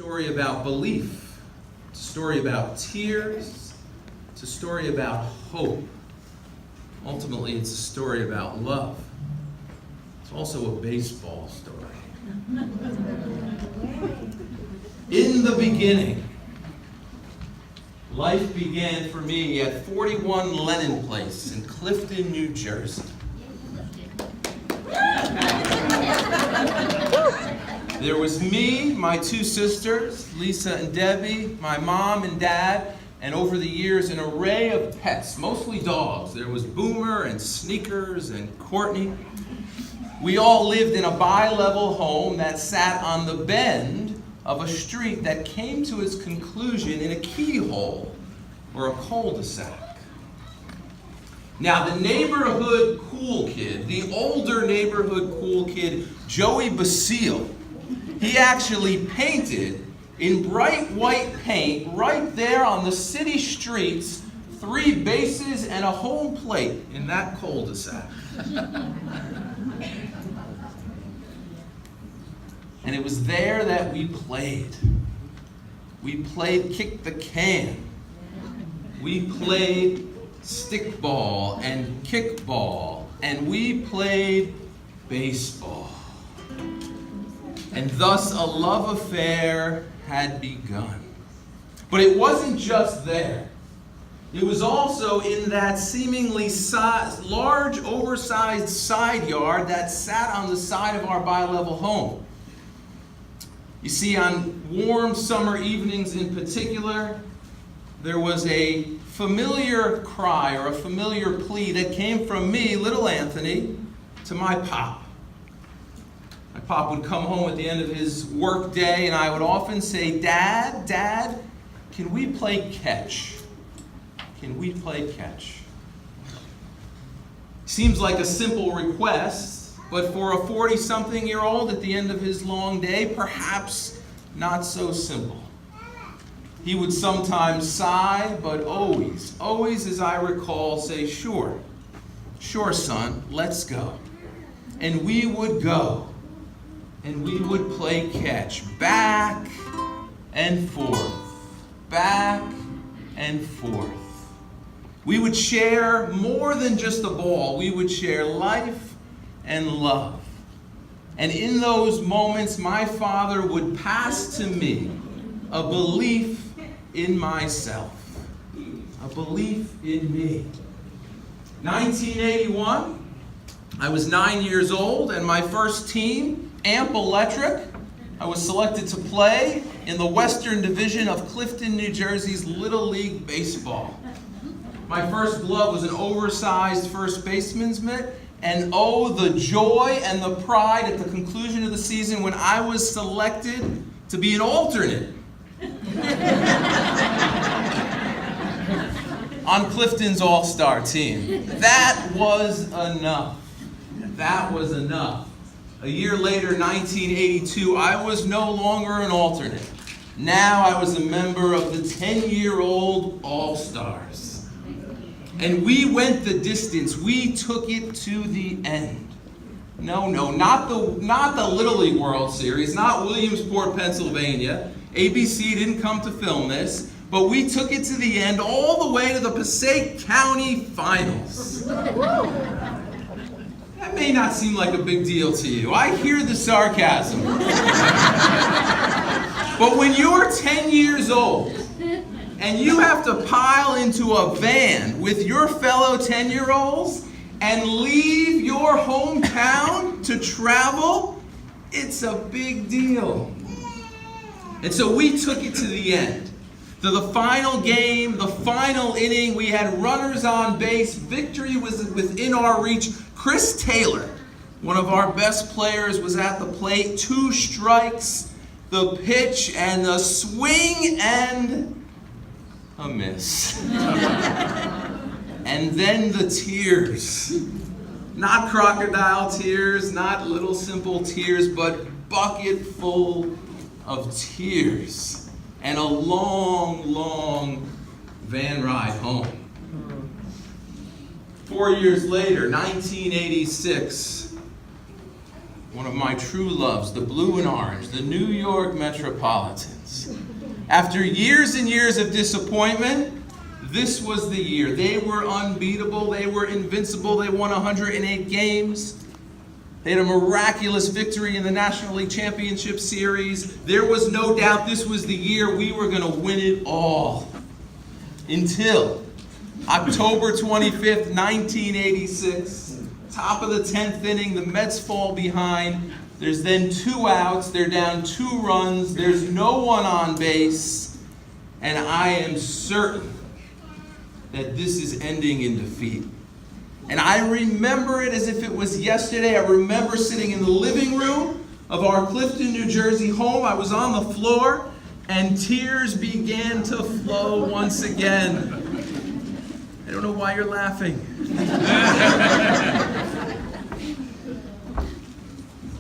story about belief. It's a story about tears. It's a story about hope. Ultimately, it's a story about love. It's also a baseball story. In the beginning, life began for me at 41 Lennon Place in Clifton, New Jersey. There was me, my two sisters, Lisa and Debbie, my mom and dad, and over the years an array of pets, mostly dogs. There was Boomer and Sneakers and Courtney. We all lived in a bi-level home that sat on the bend of a street that came to its conclusion in a keyhole or a cul-de-sac. Now, the neighborhood cool kid, the older neighborhood cool kid, Joey Basile, he actually painted in bright white paint right there on the city streets 3 bases and a home plate in that cul-de-sac. And it was there that we played. We played kick the can. We played stickball and kickball. And we played baseball. And thus a love affair had begun. But it wasn't just there. It was also in that seemingly large, oversized side yard that sat on the side of our bi-level home. You see, on warm summer evenings in particular, there was a familiar cry or a familiar plea that came from me, little Anthony, to my pop. My pop would come home at the end of his work day, and I would often say, Dad, can we play catch? Can we play catch? Seems like a simple request, but for a 40-something-year-old at the end of his long day, perhaps not so simple. He would sometimes sigh, but always, as I recall, say, sure, son, let's go. And we would go. And we would play catch, back and forth, back and forth. We would share more than just a ball. We would share life and love. And in those moments, my father would pass to me a belief in myself, a belief in me. 1981, I was 9 years old, and my first team, Amp Electric, I was selected to play in the Western Division of Clifton, New Jersey's Little League Baseball. My first glove was an oversized first baseman's mitt, and oh, the joy and the pride at the conclusion of the season when I was selected to be an alternate on Clifton's all-star team. That was enough. That was enough. A year later, 1982, I was no longer an alternate. Now I was a member of the 10-year-old All-Stars. And we went the distance. We took it to the end. No, not the Little League World Series, not Williamsport, Pennsylvania. ABC didn't come to film this, but we took it to the end, all the way to the Passaic County Finals. That may not seem like a big deal to you. I hear the sarcasm. But when you're 10 years old and you have to pile into a van with your fellow 10-year-olds and leave your hometown to travel, it's a big deal. And so we took it to the end. To the final game, the final inning, we had runners on base. Victory was within our reach. Chris Taylor, one of our best players, was at the plate. 2 strikes, the pitch, and the swing, and a miss. And then the tears. Not crocodile tears, not little simple tears, but bucket full of tears. And a long van ride home. 4 years later, 1986, one of my true loves, the blue and orange, the New York Metropolitans, Giants. After years and years of disappointment, this was the year. They were unbeatable. They were invincible. They won 108 games. They had a miraculous victory in the National League Championship Series. There was no doubt this was the year we were going to win it all. Until October 25th, 1986, top of the 10th inning, the Mets fall behind. There's then 2 outs. They're down 2 runs. There's no one on base. And I am certain that this is ending in defeat. And I remember it as if it was yesterday. I remember sitting in the living room of our Clifton, New Jersey home. I was on the floor, and tears began to flow once again. I don't know why you're laughing.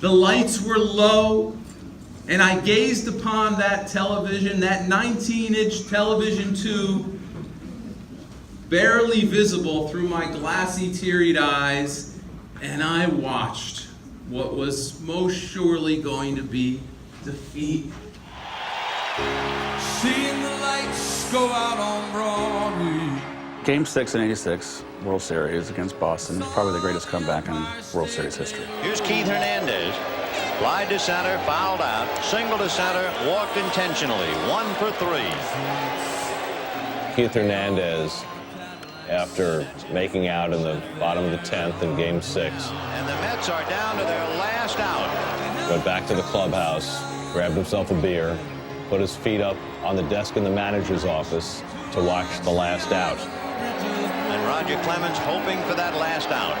The lights were low, and I gazed upon that television, that 19-inch television tube, barely visible through my glassy, teary-eyed eyes, and I watched what was most surely going to be defeat. Seeing the lights go out on Broadway. Game 6 in '86, World Series against Boston, probably the greatest comeback in World Series history. Here's Keith Hernandez. Fly to center, fouled out. Single to center, walked intentionally. 1 for 3. Keith Hernandez, after making out in the bottom of the 10th in Game 6. And the Mets are down to their last out. Went back to the clubhouse, grabbed himself a beer, put his feet up on the desk in the manager's office to watch the last out. And Roger Clemens hoping for that last out.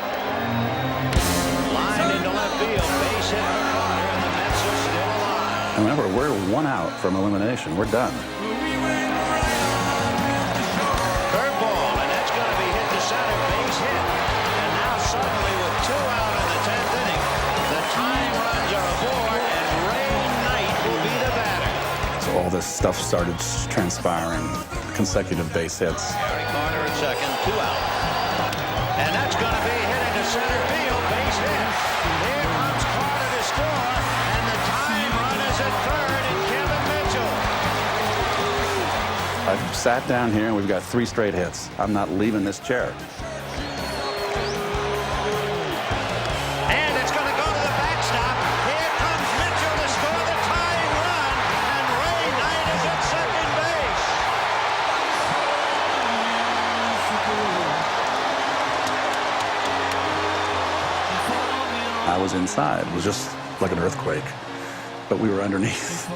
Line into left field, base hit for Carter, and the Mets are still alive. And remember, we're 1 out from elimination. We're done. Curveball, and that's going to be hit to center, base hit. And now suddenly with 2 out in the 10th inning, the tying runs are aboard, and Ray Knight will be the batter. So all this stuff started transpiring. Consecutive base hits. Gary Carter at second, 2 out. And that's going to be hitting to center field, base hit. Here comes Carter to score, and the tying run is at third, and Kevin Mitchell. I've sat down here and we've got 3 straight hits. I'm not leaving this chair. And it's going to go to the backstop. Here comes Mitchell to score the tying run, and Ray Knight is at second base. I was inside. It was just like an earthquake. But we were underneath.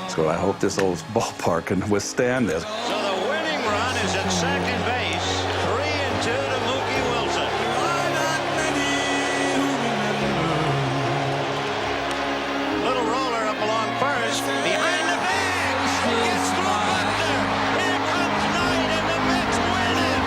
So I hope this old ballpark can withstand this. So the winning run is at second base. 3-2 to Mookie Wilson. Little roller up along first. Behind the bag. Gets through Buckner. Here comes Knight, and the Mets win it.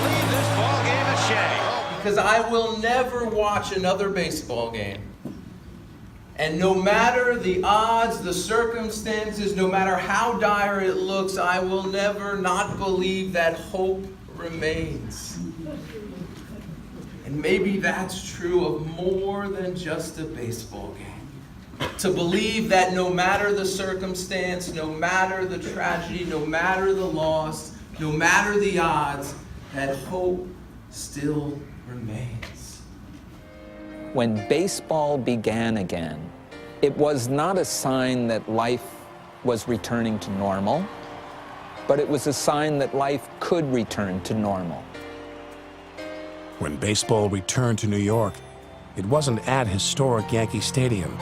Leave this ball game a Shea. Because I will never watch another baseball game. And no matter the odds, the circumstances, no matter how dire it looks, I will never not believe that hope remains. And maybe that's true of more than just a baseball game. To believe that no matter the circumstance, no matter the tragedy, no matter the loss, no matter the odds, that hope still remains. When baseball began again, it was not a sign that life was returning to normal, but it was a sign that life could return to normal. When baseball returned to New York, it wasn't at historic Yankee Stadium.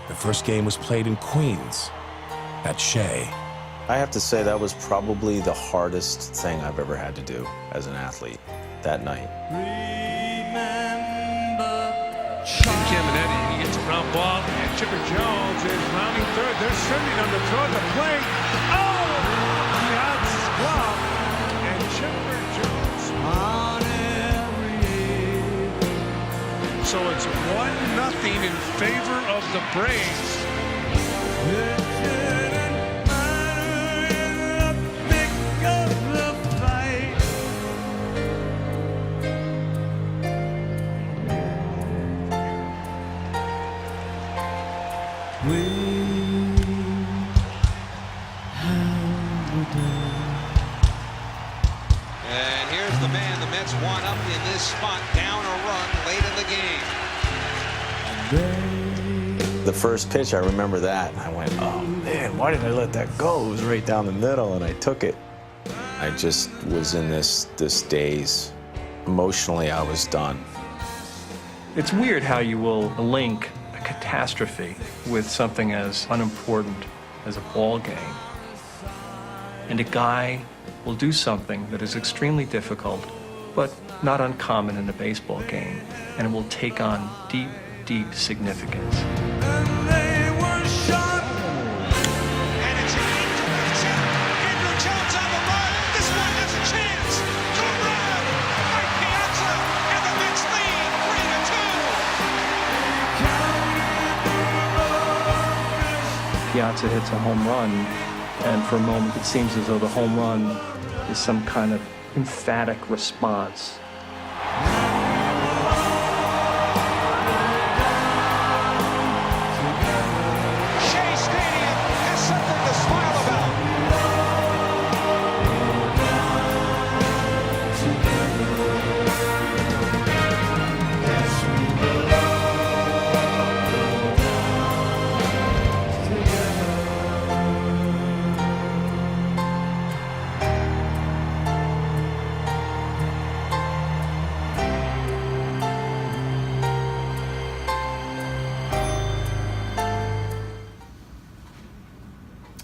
The first game was played in Queens, at Shea. I have to say that was probably the hardest thing I've ever had to do as an athlete that night. Caminetti, he gets a ground ball, and Chipper Jones is rounding third. They're sending him to throw the plate. Oh! That's glove, and Chipper Jones on every. So it's 1-0 in favor of the Braves. this spot down a run late in the game. The first pitch, I remember that. I went, oh man, why did I let that go? It was right down the middle, and I took it. I just was in this daze. Emotionally, I was done. It's weird how you will link a catastrophe with something as unimportant as a ball game. And a guy will do something that is extremely difficult, but not uncommon in a baseball game, and it will take on deep, deep significance. Piazza hits a home run, and for a moment it seems as though the home run is some kind of emphatic response. Shea Stadium has something to smile about.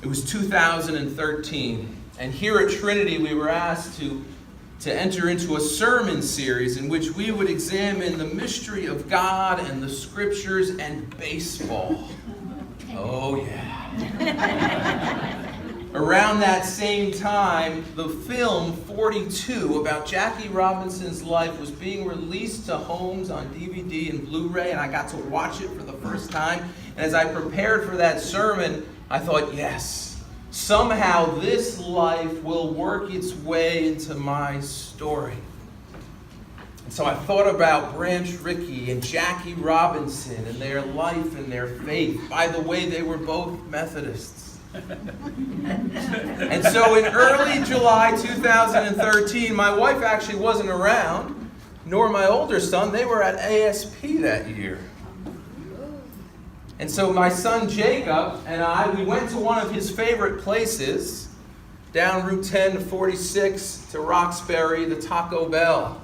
It was 2013, and here at Trinity we were asked to enter into a sermon series in which we would examine the mystery of God and the Scriptures and baseball. Oh yeah. Around that same time, the film 42 about Jackie Robinson's life was being released to homes on DVD and Blu-ray, and I got to watch it for the first time. And as I prepared for that sermon, I thought, yes, somehow this life will work its way into my story. And so I thought about Branch Rickey and Jackie Robinson and their life and their faith. By the way, they were both Methodists. And so in early July 2013, my wife actually wasn't around, nor my older son. They were at ASP that year. And so my son Jacob and we went to one of his favorite places, down Route 10 to 46 to Roxbury, the Taco Bell.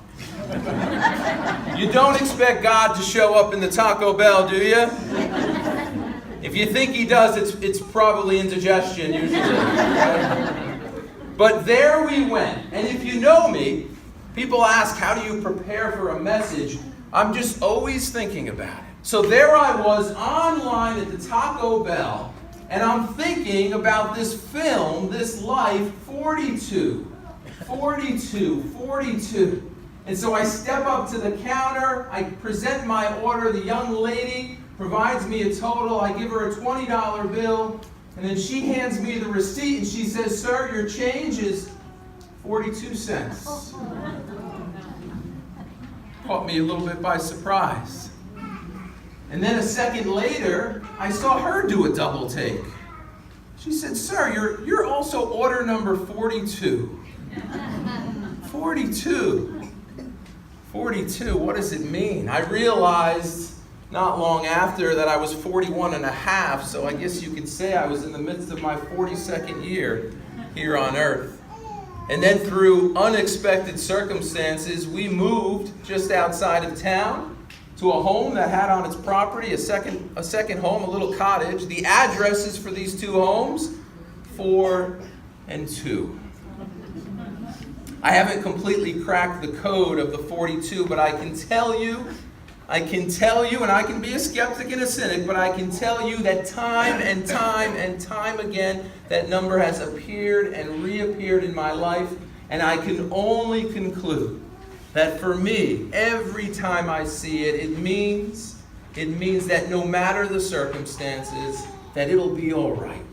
You don't expect God to show up in the Taco Bell, do you? If you think he does, it's probably indigestion usually. Right? But there we went. And if you know me, people ask, how do you prepare for a message? I'm just always thinking about it. So there I was online at the Taco Bell, and I'm thinking about this film, this life, 42. And so I step up to the counter, I present my order, the young lady provides me a total, I give her a $20 bill, and then she hands me the receipt and she says, sir, your change is 42 cents. Caught me a little bit by surprise. And then a second later, I saw her do a double take. She said, sir, you're also order number 42. 42, what does it mean? I realized not long after that I was 41 and a half, so I guess you could say I was in the midst of my 42nd year here on earth. And then through unexpected circumstances, we moved just outside of town to a home that had on its property a second home, a little cottage. The addresses for these two homes, 4 and 2. I haven't completely cracked the code of the 42, but I can tell you, and I can be a skeptic and a cynic, but I can tell you that time and time again, that number has appeared and reappeared in my life, and I can only conclude that for me, every time I see it, it means that no matter the circumstances, that it'll be all right.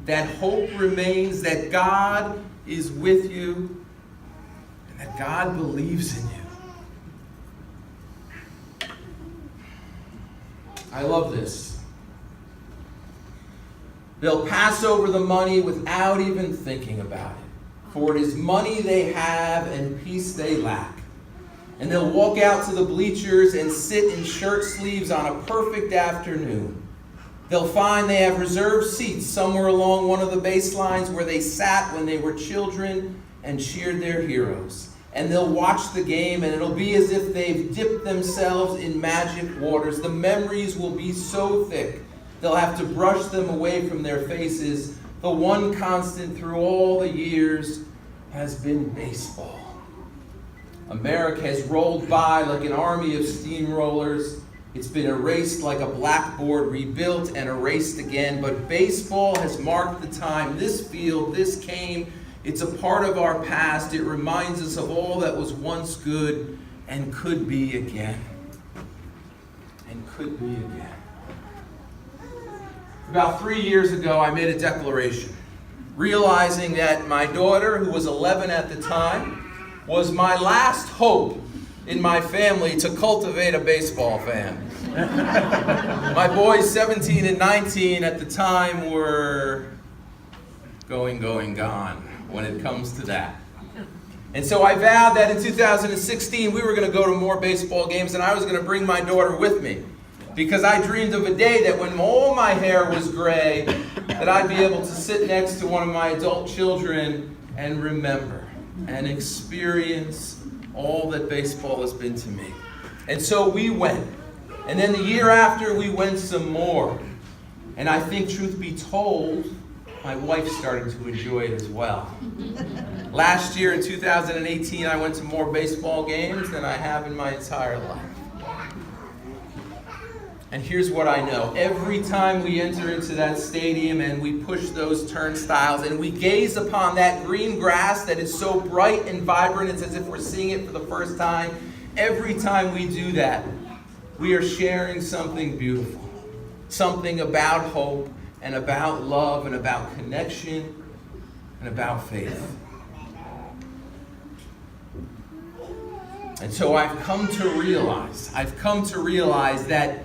That hope remains, that God is with you, and that God believes in you. I love this. They'll pass over the money without even thinking about it. For it is money they have and peace they lack. And they'll walk out to the bleachers and sit in shirt sleeves on a perfect afternoon. They'll find they have reserved seats somewhere along one of the baselines where they sat when they were children and cheered their heroes. And they'll watch the game, and it'll be as if they've dipped themselves in magic waters. The memories will be so thick, they'll have to brush them away from their faces. The one constant through all the years has been baseball. America has rolled by like an army of steamrollers. It's been erased like a blackboard, rebuilt and erased again. But baseball has marked the time. This field, this game, it's a part of our past. It reminds us of all that was once good and could be again. And could be again. About 3 years ago, I made a declaration, realizing that my daughter, who was 11 at the time, was my last hope in my family to cultivate a baseball fan. My boys, 17 and 19 at the time, were going, gone when it comes to that. And so I vowed that in 2016 we were going to go to more baseball games, and I was going to bring my daughter with me, because I dreamed of a day that when all my hair was gray, that I'd be able to sit next to one of my adult children and remember and experience all that baseball has been to me. And so we went. And then the year after, we went some more. And I think, truth be told, my wife started to enjoy it as well. Last year in 2018, I went to more baseball games than I have in my entire life. And here's what I know. Every time we enter into that stadium and we push those turnstiles and we gaze upon that green grass that is so bright and vibrant, it's as if we're seeing it for the first time. Every time we do that, we are sharing something beautiful. Something about hope and about love and about connection and about faith. And so I've come to realize that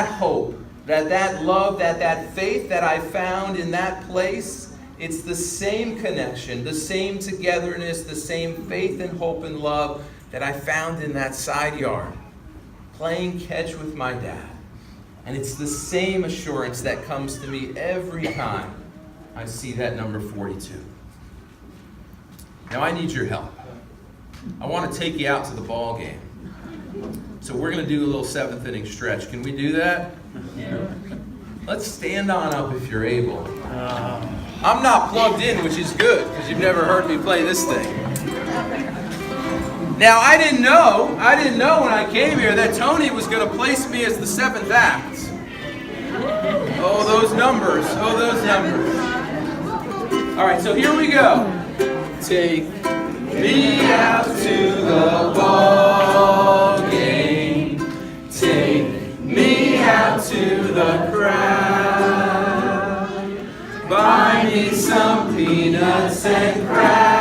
hope, that love, that faith that I found in that place, it's the same connection, the same togetherness, the same faith and hope and love that I found in that side yard, playing catch with my dad. And it's the same assurance that comes to me every time I see that number 42. Now I need your help. I want to take you out to the ball game. So we're going to do a little seventh inning stretch. Can we do that? Yeah. Let's stand on up if you're able. I'm not plugged in, which is good, because you've never heard me play this thing. Now, I didn't know when I came here that Tony was going to place me as the seventh act. Oh, those numbers. All right, so here we go. Take me out to the ball game. Take me out to the crowd. Buy me some peanuts and crackers.